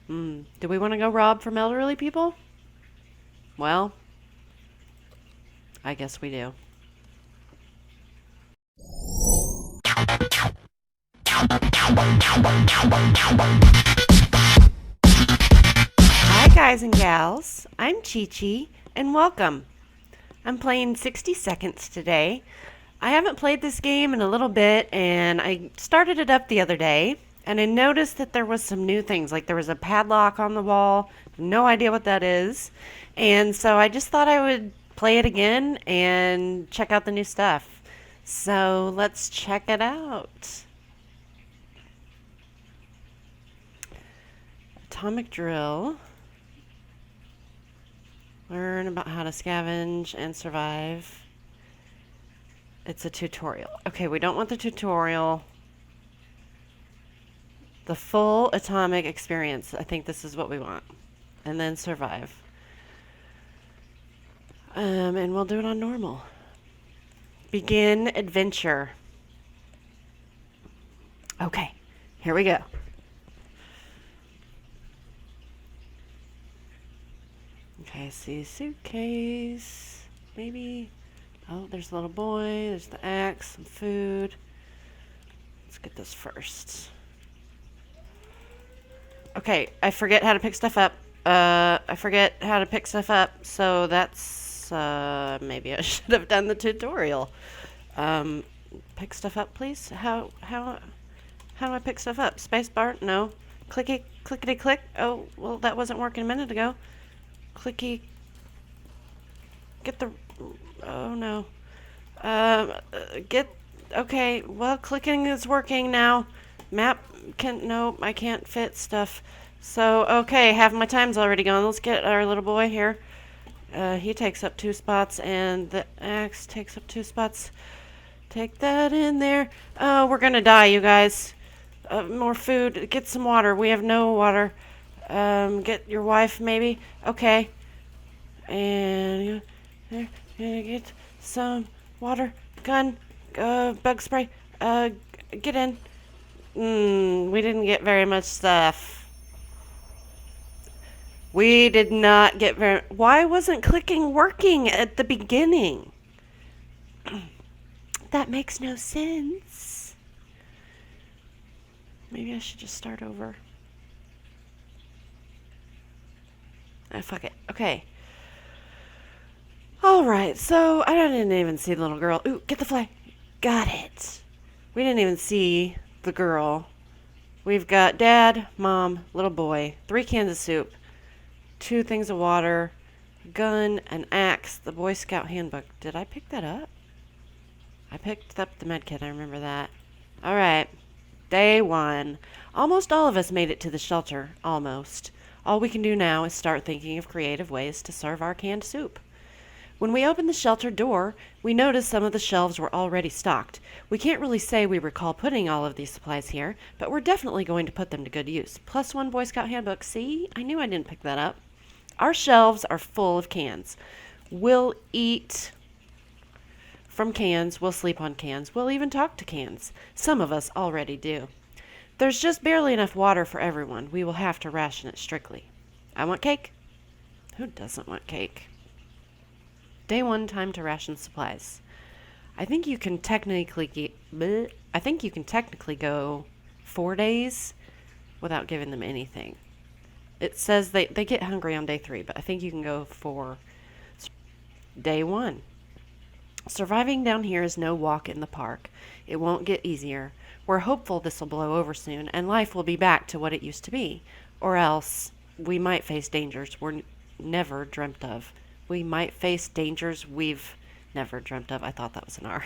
Do we want to go rob from elderly people? Well, I guess we do. Hi, guys and gals. I'm Chi Chi, and welcome. I'm playing 60 Seconds today. I haven't played this game in a little bit, and I started it up the other day, and I noticed that there was some new things. Like there was a padlock on the wall. No idea what that is. And so I just thought I would play it again and check out the new stuff. So let's check it out. Atomic drill. Learn about how to scavenge and survive. It's a tutorial. Okay, we don't want the tutorial. The full atomic experience. I think this is what we want. And then survive. And we'll do it on normal. Begin adventure. Okay, here we go. Okay, I see a suitcase. Maybe. Oh, there's a little boy. There's the axe, some food. Let's get this first. Okay, I forget how to pick stuff up. So that's maybe I should have done the tutorial. Um, Pick stuff up, please. How do I pick stuff up? Spacebar? No. Clickety click. Oh, well, that wasn't working a minute ago. Clicky. Get the. Oh no. Get. Okay. Well, clicking is working now. Map can. No, I can't fit stuff. So okay, half my time's already gone. Let's get our little boy here. He takes up 2 spots, and the axe takes up 2 spots. Take that in there. Oh, we're gonna die, you guys. More food. Get some water. We have no water. Get your wife, maybe. Okay. And there. Get some water. Gun. Bug spray. Get in. We didn't get very much stuff. We did not get very. Why wasn't clicking working at the beginning? That makes no sense. Maybe I should just start over. Fuck it. Okay. Alright, so I didn't even see the little girl. Ooh, get the fly. Got it. We didn't even see the girl. We've got dad, mom, little boy, 3 cans of soup, 2 things of water, gun, an axe, the Boy Scout handbook. Did I pick that up? I picked up the med kit. I remember that. Alright. Day 1. Almost all of us made it to the shelter. Almost. All we can do now is start thinking of creative ways to serve our canned soup. When we opened the shelter door, we noticed some of the shelves were already stocked. We can't really say we recall putting all of these supplies here, but we're definitely going to put them to good use. Plus 1 Boy Scout handbook. See? I knew I didn't pick that up. Our shelves are full of cans. We'll eat from cans. We'll sleep on cans. We'll even talk to cans. Some of us already do. There's just barely enough water for everyone. We will have to ration it strictly. I want cake. Who doesn't want cake? Day 1, time to ration supplies. I think you can technically go 4 days without giving them anything. It says they get hungry on day 3, but I think you can go for day 1. Surviving down here is no walk in the park. It won't get easier. We're hopeful this will blow over soon and life will be back to what it used to be. Or else we might face dangers we're never dreamt of. We might face dangers we've never dreamt of. I thought that was an R.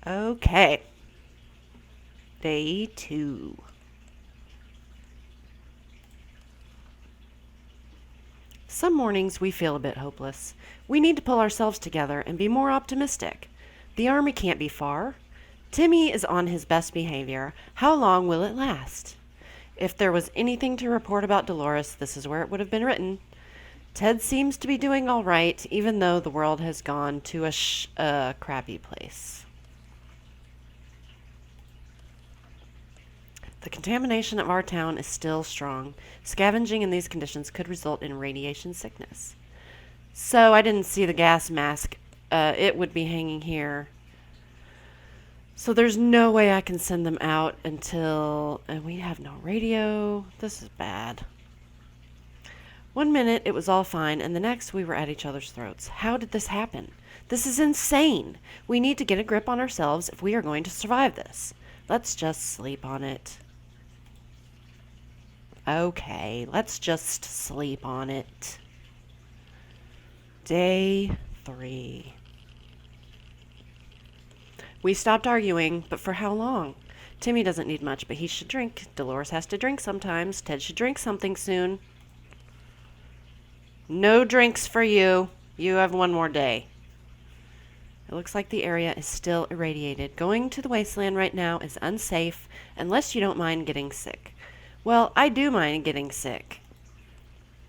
Okay. Day 2. Some mornings we feel a bit hopeless. We need to pull ourselves together and be more optimistic. The army can't be far. Timmy is on his best behavior. How long will it last? If there was anything to report about Dolores, this is where it would have been written. Ted seems to be doing all right, even though the world has gone to a crappy place. The contamination of our town is still strong. Scavenging in these conditions could result in radiation sickness. So I didn't see the gas mask. It would be hanging here. So there's no way I can send them out until... And we have no radio. This is bad. 1 minute it was all fine, and the next we were at each other's throats. How did this happen? This is insane. We need to get a grip on ourselves if we are going to survive this. Let's just sleep on it. Okay, let's just sleep on it. Day 3. We stopped arguing, but for how long? Timmy doesn't need much, but he should drink. Dolores has to drink sometimes. Ted should drink something soon. No drinks for you. You have 1 more day. It looks like the area is still irradiated. Going to the wasteland right now is unsafe unless you don't mind getting sick. Well, I do mind getting sick.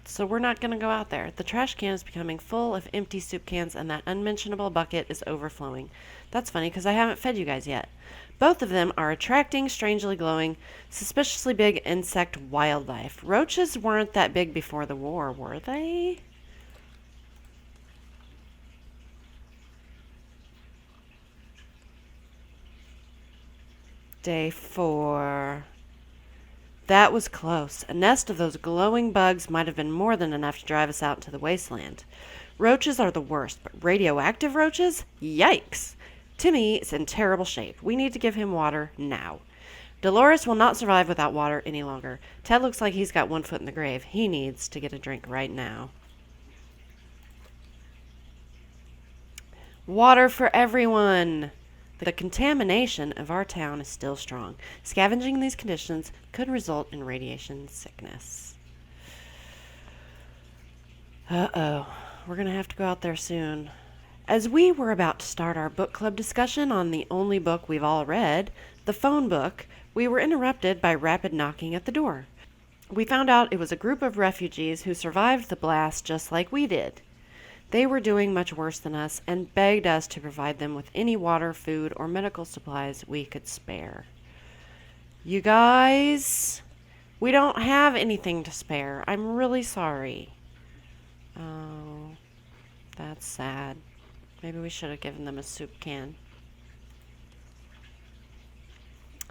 So we're not going to go out there. The trash can is becoming full of empty soup cans, and that unmentionable bucket is overflowing. That's funny because I haven't fed you guys yet. Both of them are attracting strangely glowing, suspiciously big insect wildlife. Roaches weren't that big before the war, were they? Day 4. That was close. A nest of those glowing bugs might have been more than enough to drive us out into the wasteland. Roaches are the worst, but radioactive roaches? Yikes! Timmy is in terrible shape. We need to give him water now. Dolores will not survive without water any longer. Ted looks like he's got 1 foot in the grave. He needs to get a drink right now. Water for everyone! The contamination of our town is still strong. Scavenging in these conditions could result in radiation sickness. Uh-oh. We're going to have to go out there soon. As we were about to start our book club discussion on the only book we've all read, the phone book, we were interrupted by rapid knocking at the door. We found out it was a group of refugees who survived the blast just like we did. They were doing much worse than us and begged us to provide them with any water, food, or medical supplies we could spare. You guys, we don't have anything to spare. I'm really sorry. Oh, that's sad. Maybe we should have given them a soup can.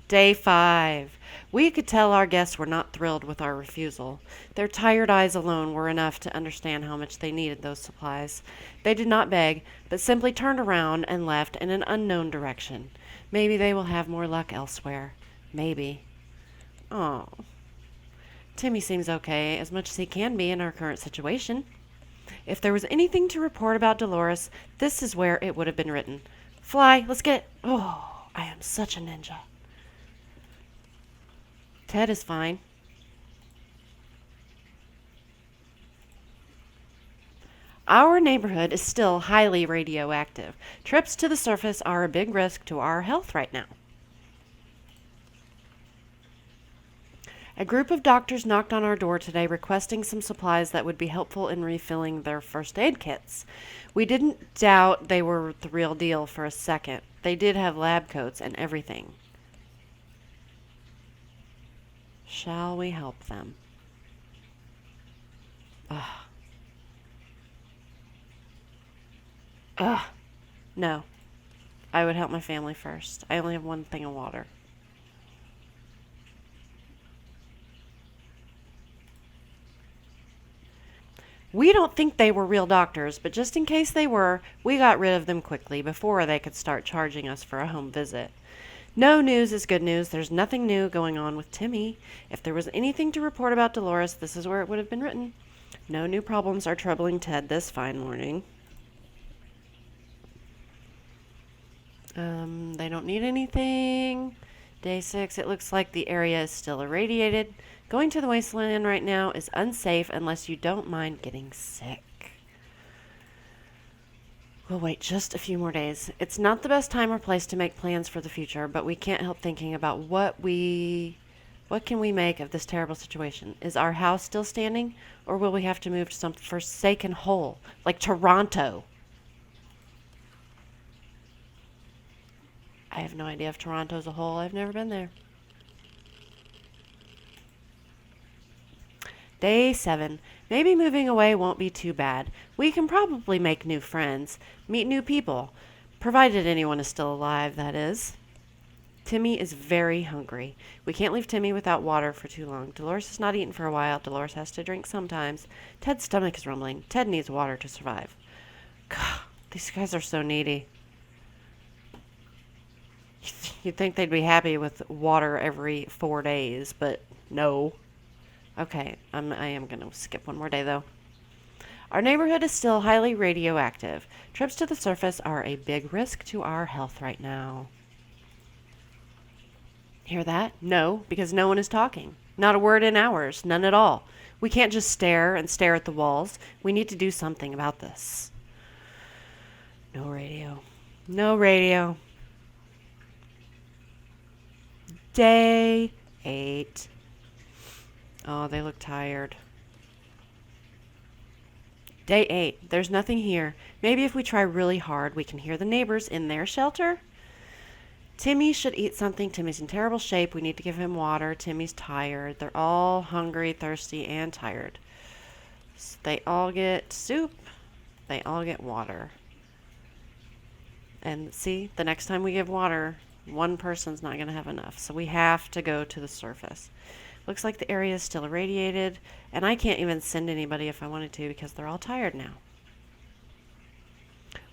Day 5. We could tell our guests were not thrilled with our refusal. Their tired eyes alone were enough to understand how much they needed those supplies. They did not beg, but simply turned around and left in an unknown direction. Maybe they will have more luck elsewhere. Maybe. Oh. Timmy seems okay, as much as he can be in our current situation. If there was anything to report about Dolores, this is where it would have been written. Fly, let's get... Oh, I am such a ninja. Ted is fine. Our neighborhood is still highly radioactive. Trips to the surface are a big risk to our health right now. A group of doctors knocked on our door today requesting some supplies that would be helpful in refilling their first aid kits. We didn't doubt they were the real deal for a second. They did have lab coats and everything. Shall we help them? No. I would help my family first. I only have 1 thing of water. We don't think they were real doctors, but just in case they were, we got rid of them quickly before they could start charging us for a home visit. No news is good news. There's nothing new going on with Timmy. If there was anything to report about Dolores, this is where it would have been written. No new problems are troubling Ted this fine morning. They don't need anything. Day 6, it looks like the area is still irradiated. Going to the wasteland right now is unsafe unless you don't mind getting sick. We'll wait just a few more days. It's not the best time or place to make plans for the future, but we can't help thinking about what can we make of this terrible situation. Is our house still standing, or will we have to move to some forsaken hole, like Toronto? I have no idea if Toronto's a hole. I've never been there. Day 7. Maybe moving away won't be too bad. We can probably make new friends, meet new people, provided anyone is still alive, that is. Timmy is very hungry. We can't leave Timmy without water for too long. Dolores has not eaten for a while. Dolores has to drink sometimes. Ted's stomach is rumbling. Ted needs water to survive. God, these guys are so needy. You'd think they'd be happy with water every 4 days, but no. Okay, I am going to skip one more day, though. Our neighborhood is still highly radioactive. Trips to the surface are a big risk to our health right now. Hear that? No, because no one is talking. Not a word in ours, none at all. We can't just stare and stare at the walls. We need to do something about this. No radio. No radio. Day 8. Oh, they look tired. Day 8. There's nothing here. Maybe if we try really hard, we can hear the neighbors in their shelter? Timmy should eat something. Timmy's in terrible shape. We need to give him water. Timmy's tired. They're all hungry, thirsty, and tired. So they all get soup. They all get water. And see, the next time we give water, one person's not going to have enough. So we have to go to the surface. Looks like the area is still irradiated, and I can't even send anybody if I wanted to because they're all tired now.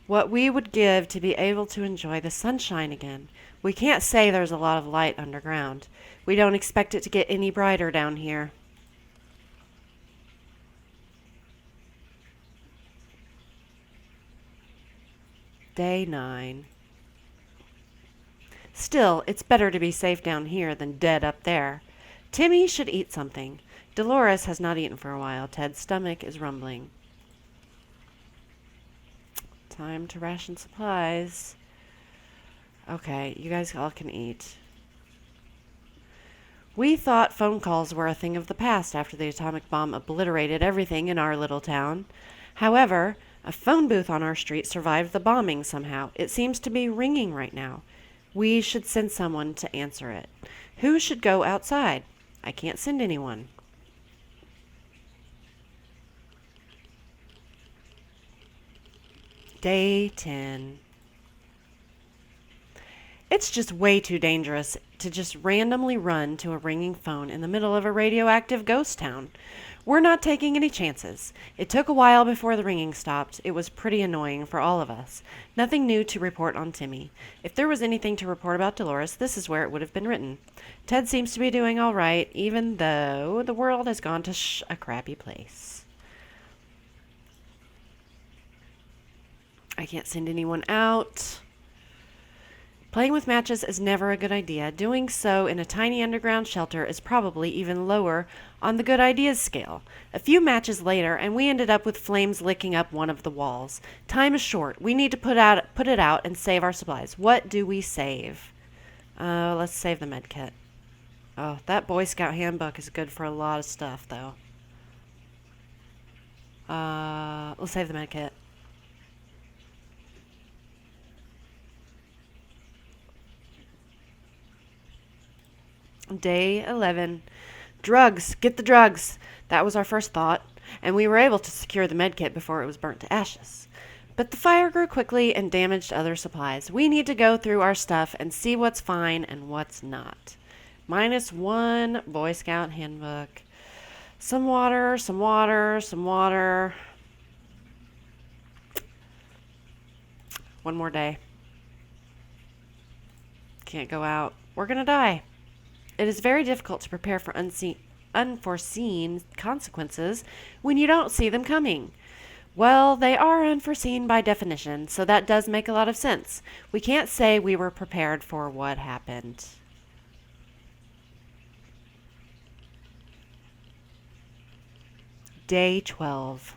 What we would give to be able to enjoy the sunshine again. We can't say there's a lot of light underground. We don't expect it to get any brighter down here. Day 9. Still, it's better to be safe down here than dead up there. Timmy should eat something. Dolores has not eaten for a while. Ted's stomach is rumbling. Time to ration supplies. Okay, you guys all can eat. We thought phone calls were a thing of the past after the atomic bomb obliterated everything in our little town. However, a phone booth on our street survived the bombing somehow. It seems to be ringing right now. We should send someone to answer it. Who should go outside? I can't send anyone. Day 10. It's just way too dangerous to just randomly run to a ringing phone in the middle of a radioactive ghost town. We're not taking any chances. It took a while before the ringing stopped. It was pretty annoying for all of us. Nothing new to report on Timmy. If there was anything to report about Dolores, this is where it would have been written. Ted seems to be doing all right, even though the world has gone to a crappy place. I can't send anyone out. Playing with matches is never a good idea. Doing so in a tiny underground shelter is probably even lower on the good ideas scale. A few matches later, and we ended up with flames licking up one of the walls. Time is short. We need to put it out and save our supplies. What do we save? Let's save the med kit. Oh, that Boy Scout handbook is good for a lot of stuff, though. Let's save the med kit. Day 11. Drugs. Get the drugs. That was our first thought, and we were able to secure the medkit before it was burnt to ashes. But the fire grew quickly and damaged other supplies. We need to go through our stuff and see what's fine and what's not. -1 Boy Scout handbook. Some water, some water, some water. One more day. Can't go out. We're going to die. It is very difficult to prepare for unforeseen consequences when you don't see them coming. Well, they are unforeseen by definition, so that does make a lot of sense. We can't say we were prepared for what happened. Day 12.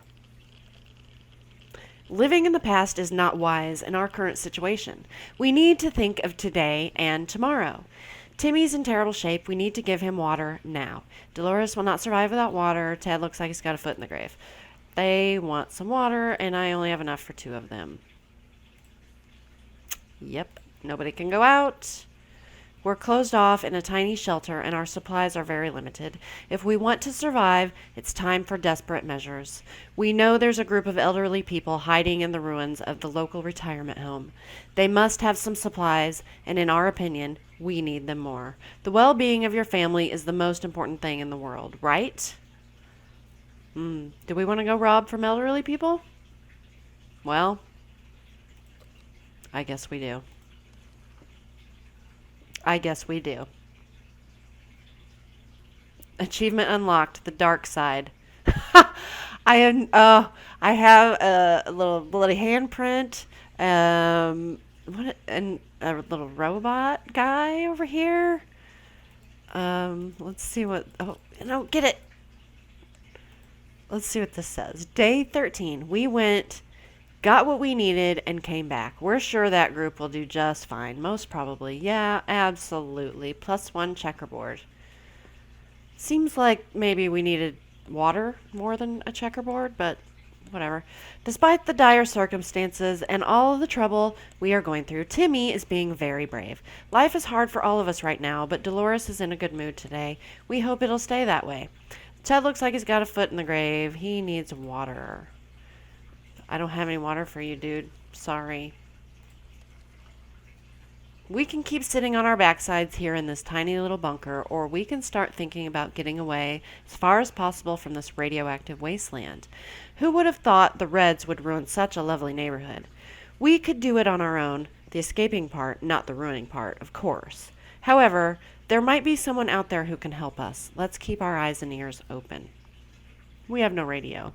Living in the past is not wise in our current situation. We need to think of today and tomorrow. Timmy's in terrible shape. We need to give him water now. Dolores will not survive without water. Ted looks like he's got a foot in the grave. They want some water, and I only have enough for 2 of them. Yep, nobody can go out. We're closed off in a tiny shelter and our supplies are very limited. If we want to survive, it's time for desperate measures. We know there's a group of elderly people hiding in the ruins of the local retirement home. They must have some supplies, and in our opinion, we need them more. The well-being of your family is the most important thing in the world, right? Do we want to go rob from elderly people? Well, I guess we do. I guess we do. Achievement unlocked, the dark side. I have a little bloody handprint. And a little robot guy over here. Let's see what. Oh, no, get it. Let's see what this says. Day 13. We went, got what we needed, and came back. We're sure that group will do just fine. Most probably. Yeah, absolutely. +1 checkerboard. Seems like maybe we needed water more than a checkerboard, but whatever. Despite the dire circumstances and all of the trouble we are going through, Timmy is being very brave. Life is hard for all of us right now, but Dolores is in a good mood today. We hope it'll stay that way. Ted looks like he's got a foot in the grave. He needs water. I don't have any water for you, dude. Sorry. We can keep sitting on our backsides here in this tiny little bunker, or we can start thinking about getting away as far as possible from this radioactive wasteland. Who would have thought the Reds would ruin such a lovely neighborhood? We could do it on our own, the escaping part, not the ruining part, of course. However, there might be someone out there who can help us. Let's keep our eyes and ears open. We have no radio.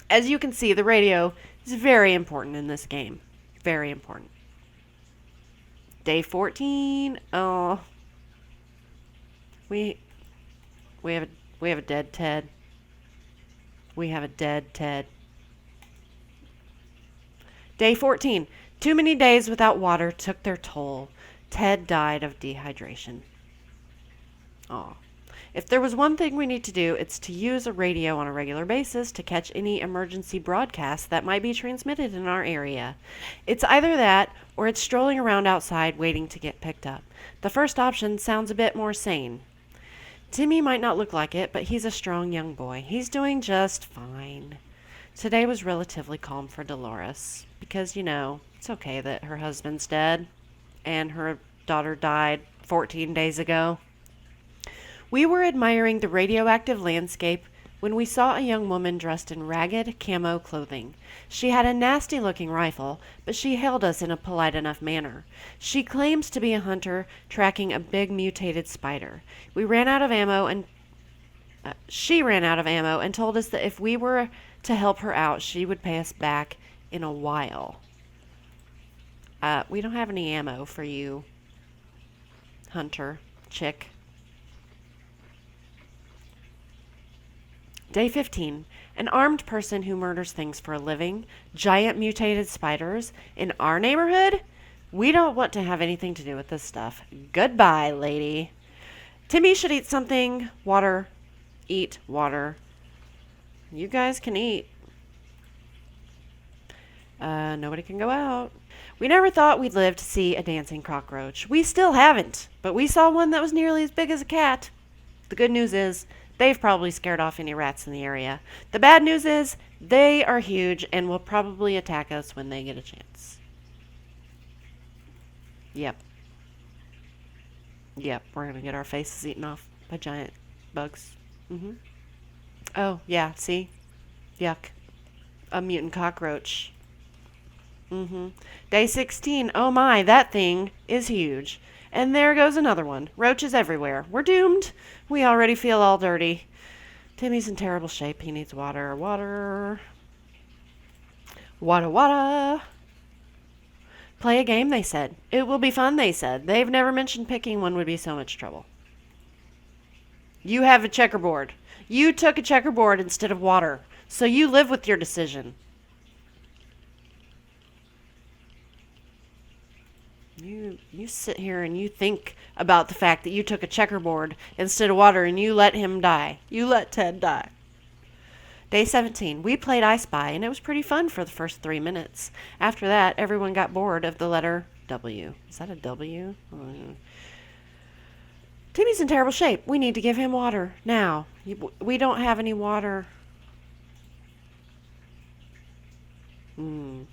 As you can see, the radio is very important in this game. Very important. Day 14. Oh. We have a dead Ted. We have a dead Ted. Day 14. Too many days without water took their toll. Ted died of dehydration. Oh. If there was one thing we need to do, it's to use a radio on a regular basis to catch any emergency broadcasts that might be transmitted in our area. It's either that, or it's strolling around outside waiting to get picked up. The first option sounds a bit more sane. Timmy might not look like it, but he's a strong young boy. He's doing just fine. Today was relatively calm for Dolores, because, it's okay that her husband's dead, and her daughter died 14 days ago. We were admiring the radioactive landscape when we saw a young woman dressed in ragged camo clothing. She had a nasty-looking rifle, but she hailed us in a polite enough manner. She claims to be a hunter tracking a big mutated spider. She ran out of ammo and told us that if we were to help her out, she would pay us back in a while. We don't have any ammo for you, hunter chick. Day 15. An armed person who murders things for a living. Giant mutated spiders. In our neighborhood? We don't want to have anything to do with this stuff. Goodbye, lady. Timmy should eat something. Water. Eat water. You guys can eat. Nobody can go out. We never thought we'd live to see a dancing cockroach. We still haven't, but we saw one that was nearly as big as a cat. The good news is, they've probably scared off any rats in the area. The bad news is, they are huge and will probably attack us when they get a chance. Yep, we're going to get our faces eaten off by giant bugs. Oh, yeah, see? Yuck. A mutant cockroach. Day 16. Oh my, that thing is huge. And there goes another one. Roaches everywhere. We're doomed. We already feel all dirty. Timmy's in terrible shape. He needs water. Water. Play a game, they said. It will be fun, they said. They've never mentioned picking one would be so much trouble. You have a checkerboard. You took a checkerboard instead of water. So you live with your decision. You sit here and you think about the fact that you took a checkerboard instead of water and you let him die. You let Ted die. Day 17. We played I Spy and it was pretty fun for the first 3 minutes. After that, everyone got bored of the letter W. Is that a W? Timmy's in terrible shape. We need to give him water now. We don't have any water. And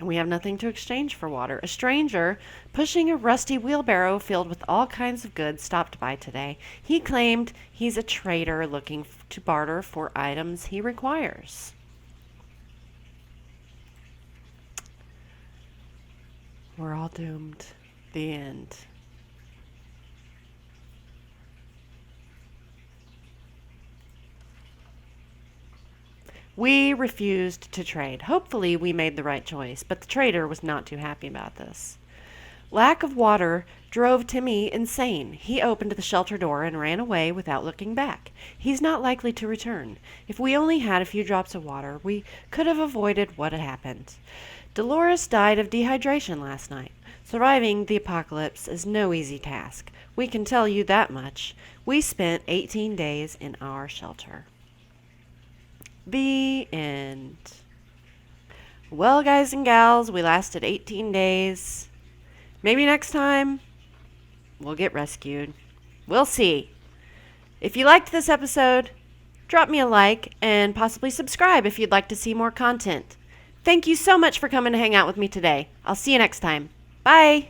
we have nothing to exchange for water. A stranger, pushing a rusty wheelbarrow filled with all kinds of goods, stopped by today. He claimed he's a trader looking to barter for items he requires. We're all doomed. The end. We refused to trade. Hopefully, we made the right choice, but the trader was not too happy about this. Lack of water drove Timmy insane. He opened the shelter door and ran away without looking back. He's not likely to return. If we only had a few drops of water, we could have avoided what had happened. Dolores died of dehydration last night. Surviving the apocalypse is no easy task. We can tell you that much. We spent 18 days in our shelter. The end. Well, guys and gals, we lasted 18 days. Maybe next time we'll get rescued. We'll see. If you liked this episode, drop me a like and possibly subscribe if you'd like to see more content. Thank you so much for coming to hang out with me today. I'll see you next time. Bye.